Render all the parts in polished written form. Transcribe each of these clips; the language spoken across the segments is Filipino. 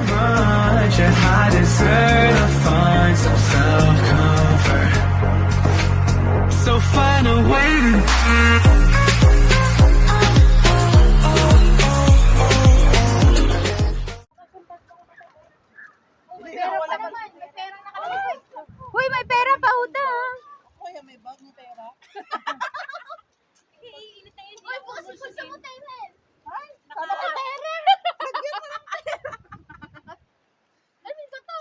much, and I deserve to find some self-comfort. So find a way to Uy, may pera pa utang. Kuya, may bag ng pera. Uy, bukas ipulsa mo tayo, men. Ay, Sama ka pera. Ay, min ko to.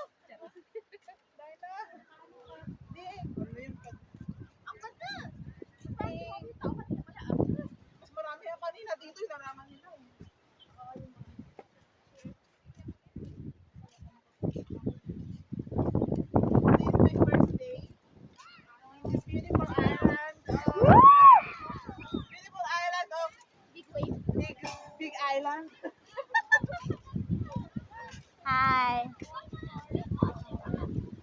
dahil na. Hindi, ano yung Ang ganda. mas marami ang kanina dito, yung nalaman nila. This is my first day in this beautiful island. Beautiful island of Big wave. Big Island. Hi.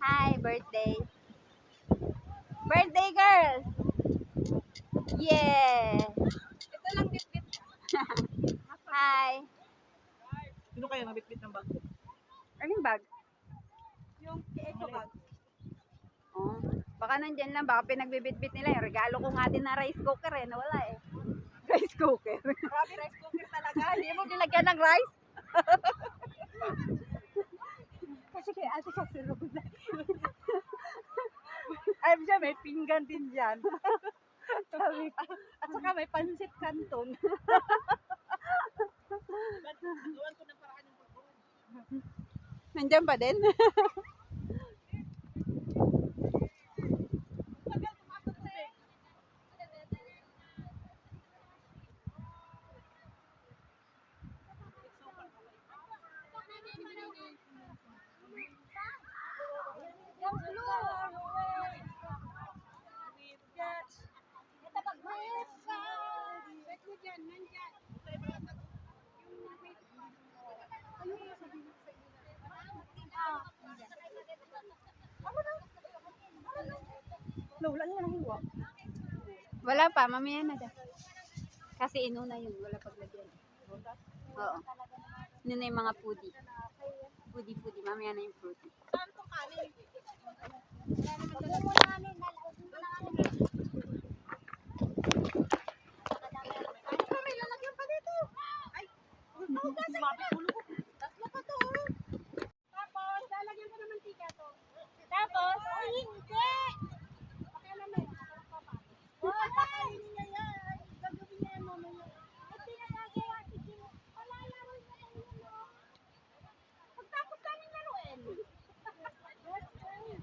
Hi, birthday. Birthday girl. Yeah. Ito lang bitbit. Hi. Sino kaya nabitbit ng bag? Anong bag? Yung eco bag. Oh, baka nandyan lang, baka pinagbibitbit nila. Yung regalo ko nga din na rice cooker eh, nawala eh. Rice cooker. Grabe rice cooker talaga. Hindi mo nilagyan ng rice? Kasi kay ate kasi Rosa. Ay, siya may pinggan din dyan. Sabi pa. At saka may pansit canton. Gawan ko ng paraan yung pagbuhan. Nandyan pa din? Wala pa, mamaya na daw. Kasi inuna yun, wala paglagyan. Oo. Inuna yung mga foodie. Foodie, mamaya na yung foodie. Saan to kanin? May lalagyan pa dito. Ay, sumabi ulo ko. Tatlo pa to. Tapos, lalagyan pa naman tika to. Tapos, hindi. Okay naman. Oh, kakainin niya yan. Gagawin niya yan mamaya. At pinagagawa, sige. Palalaro niya lang yun, no? Pagtapos namin laruin. Let's go.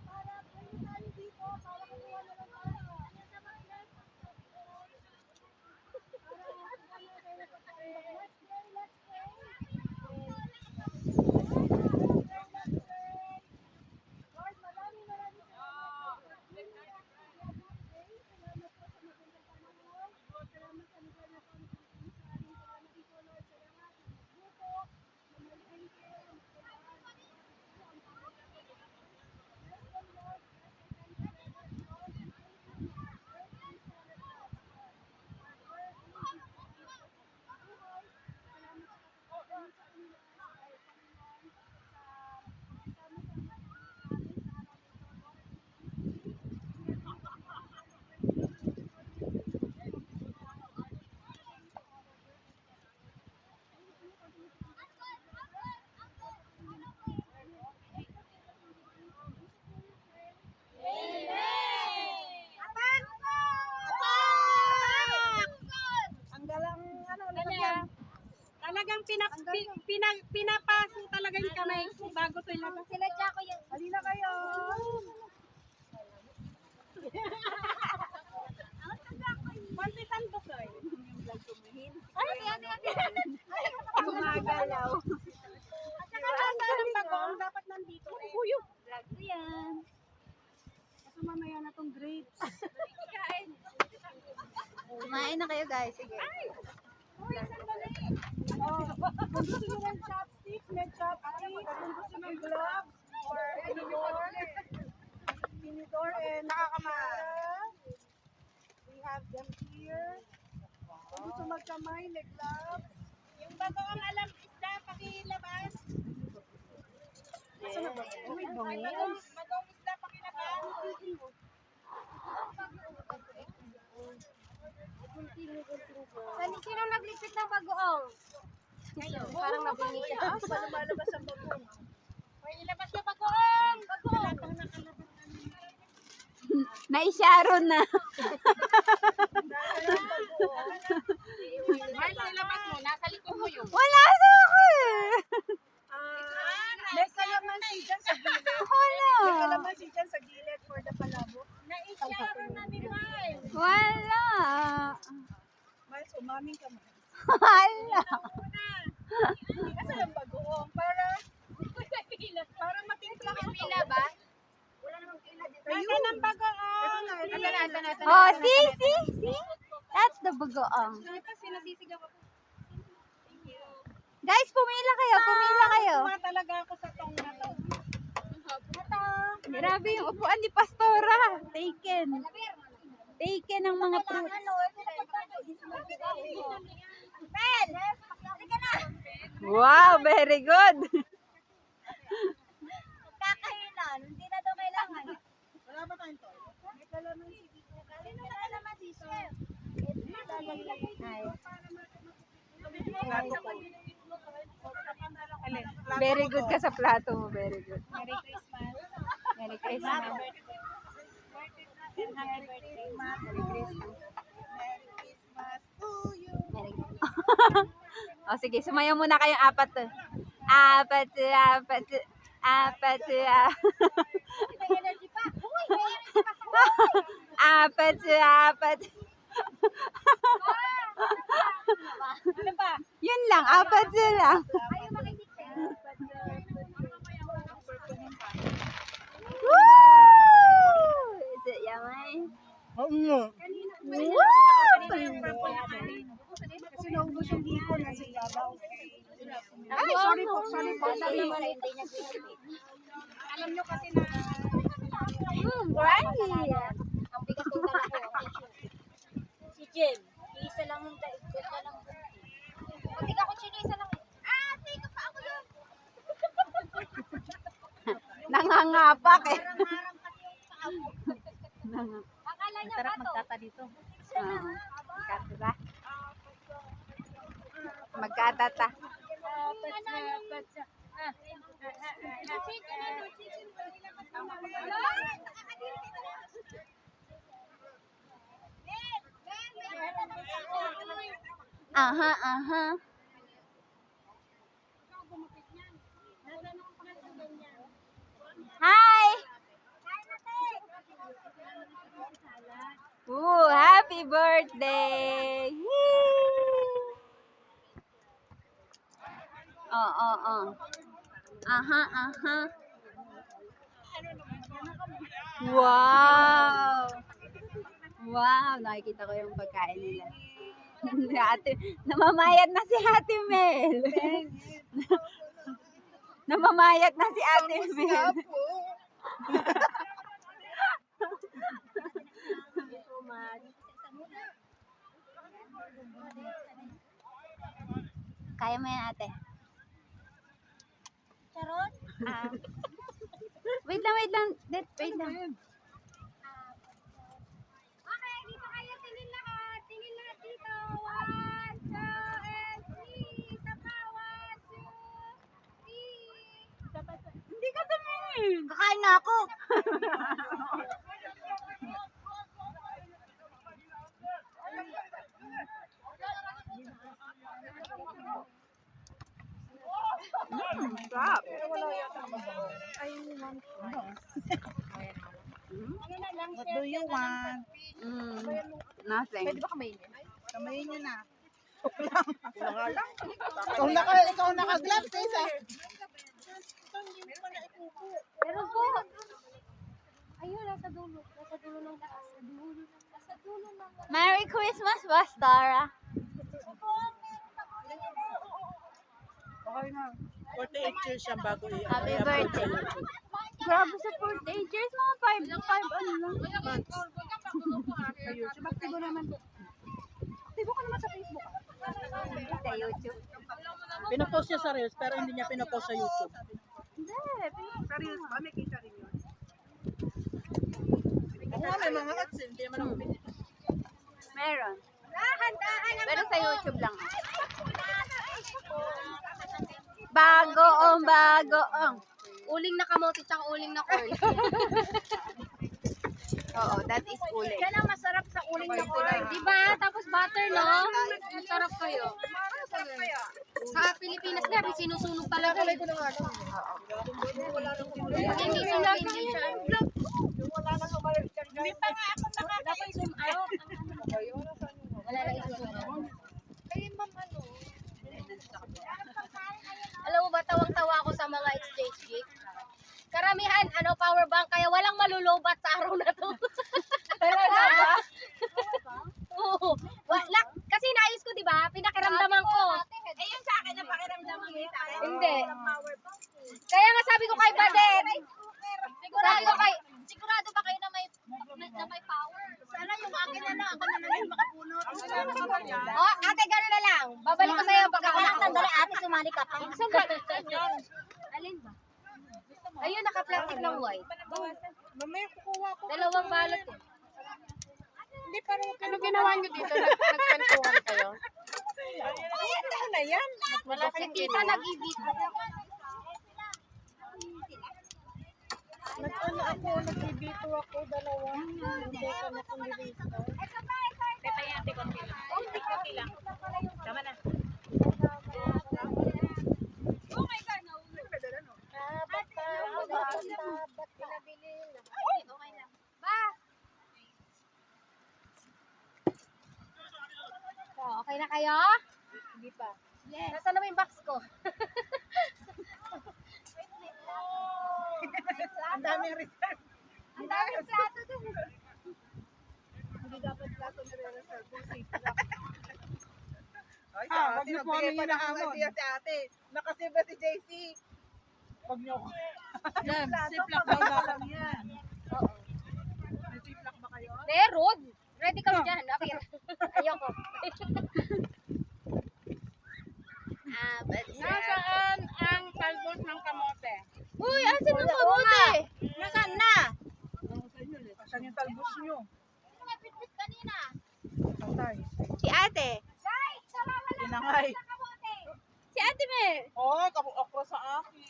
Para pwede tayo dito. Para kukuha na lang tayo. Talagang pinapaso talaga yung kamay bago ito ilabas. Sinadya ko yung... Halina kayo. Panty sandok ay. Ay, ate. Gumagalaw. At saka nasa ng bagong dapat nandito eh. Vlog ko yan. Kasi mamaya na tong grapes. Kumain na kayo guys, sige. Uy, sandali. Oh, kung gusto nyo ng chopsticks, may chopsticks. Kung gusto ng gloves or tinidor and nakakamara. We have them here. Kung gusto magkamay, may gloves. Yung bago ang alam isda, pakilabas. Mag-umusla pa kinabahan. Sino nagligpit ng bagoong? Parang nabingi siya. Lumalabas ang bagoong. Hoy, ilabas yung bagoong! Bagoong! Naisyaron na. Marl, ilabas mo. Nasa likod mo yun. Wala sa akin. May kalamansi dyan sa gilid. Wala. May kalamansi dyan sa gilid for the palabo. Naisyaron na ni Marl. Wala. Marl, sumaming ka mo. Wala. Kasi ang bagoong para matimpla ka pila ba? Wala namang pila dito. Ayun ang bagoong. Ito na. Oh, see? That's the bagoong. Sinasisigaw ako. Guys, pumila kayo. Tuma talaga ako sa tong na to. Grabe yung upuan ni Pastora. Taken ang mga fruits. Ben! Halika na! Wow, very good. Kakahinan. Hindi na daw kailangan. Wala ba tayong to? May kalamansi dito. Sino na kalamansi, sir? Very good ka sa plato mo. Very good. Merry Christmas. Merry Christmas. Happy birthday, Ma. Merry Christmas. Merry Christmas to you. Very good. O sige, sumayaw muna kayong apat. Apat. May energy pa. Uy, may energy pa. Apat. Ano ba? Yun lang, apat lang. Ayaw makikita. Woo! Is it yummy? Kasi naubos yung hiko na sa ibabaw. Ay, sorry po. Alam nyo kasi na... Right. Ang bigat yung dala ko. Si Jem, isa lang yung daigod na lang. Pati ka ko chinisa lang. Tika pa ako yun. Nangangapak eh. Harang pati yung paa mo. Akala niya ba to? Magkata dito. Magkata. Magkatata. Aha. Hi! Ooh, happy birthday! Oh. Aha. Wow, nakikita ko yung pagkain nila. Namamayat na si Ate Mel. Namamayat na si Ate Mel. Kaya mo yan, ate. Charot? Wait lang. Wait lang. Okay, dito kayo. Tingin lahat dito. 1, 2, and 3. Isa pa. 1, 2, 3. Hindi ka tumingin. Kakain na ako. Stop. What do you want? Nothing. ba kamayin? Kamayin nyo na. Ikaw naka-gloves eh. Meron po. Ayun, nasa dulo. Nasa dulo ng taas. Nasa dulo ng taas. Merry Christmas, Bastara. Okay na. 48 years siya bago Happy birthday. Grabe sa 48 years, mga 5 ano lang. Ayun, siya magtibo naman. Tibo ka naman sa Facebook. Sa YouTube. Pinapost niya sa Reels pero hindi niya pinapost sa YouTube. Hindi. Sarili ba? May kita rin yun. Oo, may mga atsin. Hindi naman ako binili. Meron. Handaan ang Pero sa YouTube lang. Bagoong. uling na kamote tsaka uling na corn. Oo, that is uling. Yan ang masarap sa uling na corn. Diba? Tapos butter, no? Masarap kayo. Sa Pilipinas nga, sinusunog talaga. Kalay ko na nga. Hindi sila, hindi siya. Wala na sumalit dyan, guys. Hindi pa nga ako nakaka-zoom out. Wala na i-zoom out. Ay, ma'am, ano? Alam mo ba, tawang-tawa ako sa mga exchange gift. Karamihan, power bank, kaya walang malulobat sa araw na to. Talaga ba? Oo. Wala, kasi naayos ko, di ba? Pinakiramdaman ko. Eh, yung sa akin, napakiramdaman mo sa akin. Hindi. Kaya nga sabi ko kay Badet, sigurado ba kayo na may power? Sana yung akin na lang, ako na lang yung makabunot. Oh, ate, gano'n na lang. Babalik ko sa'yo pag ako nakatandali, ate, sumali ka pa. Alin ba? Ayun, naka-plastic ng white. Mamaya kukuha ko. Dalawang balot eh. Hindi, parang Ano ginawa niyo dito? Nagkwentuhan kayo? ayan na yan. Wala Si kang tita ginawa. nag-ibig. Nag-ano ako, nag-ibito ako, dalawa. Hindi ka na kumilita. Okay na kayo? Hindi pa. Yes. Nasaan naman yung box ko? Ang daming reserve. Ang daming plato dun. Hindi dapat plato nire-reserve. Ay, Ah, wag ate, niyo po nagbigay kami pa ng hinahamon. idea si ate. Nakasave ba si JC? Huwag niyo ko. Yan, Plato, siplak pag daw lang dapat. yan. Oo. May siplak ba kayo? Meron. Ready kami dyan. Okay. Ayoko. Nasaan ang talbos ng kamote? Uy, asan ang kamote? Nasaan na? Saan yung talbos niyo? Napitpit kanina. Patay. Si ate. Guys, salamat lang Inangay. sa kamote. Si ate Mer. Oo, kabu-okra sa akin.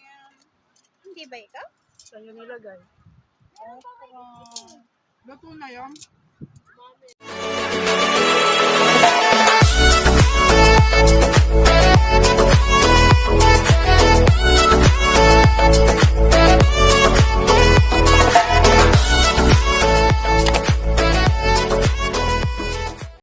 Hindi ba ikaw? Saan yung nilagay? Luto na yun?